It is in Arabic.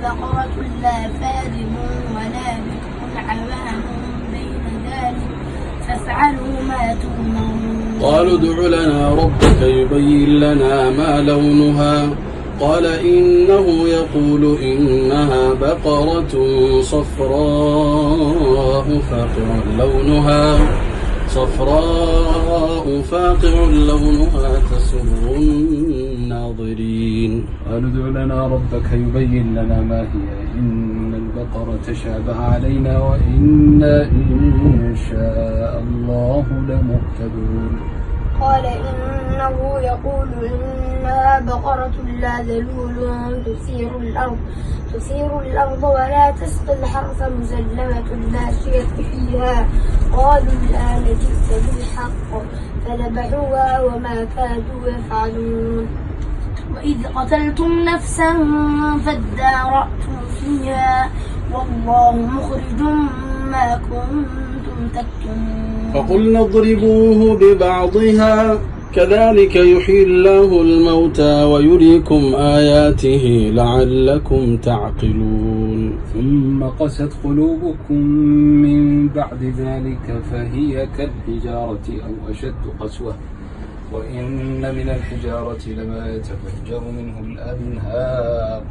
بقرة لا فارغ ولا بكر عوان بين ذلك فافعلوا ما تؤمرون. قالوا ادع لنا ربك يبين لنا ما لونها قال إنه يقول إنها بقرة صفراء فاقع لونها تسر الناظرين. قالوا ادع لنا ربك يبين لنا ما هي إن البقرة تشابه علينا وإنا إن شاء الله لمهتدون. قال إنه يقول إنها بقرة لا ذلول تثير الأرض ولا تسقي الحرث مسلمة لا شية فيها. قالوا الآن جئت بالحق فذبحوها وما كادوا يفعلون. وإذ قتلتم نفسا فادارأتم فيها والله مخرج ما كنتم تكتمون. فقلنا اضربوه ببعضها كذلك يحيي الله الموتى ويريكم آياته لعلكم تعقلون. ثم قست قلوبكم من بعد ذلك فهي كالحجارة أو أشد قسوة وإن من الحجارة لما يتفجر منه الأنهار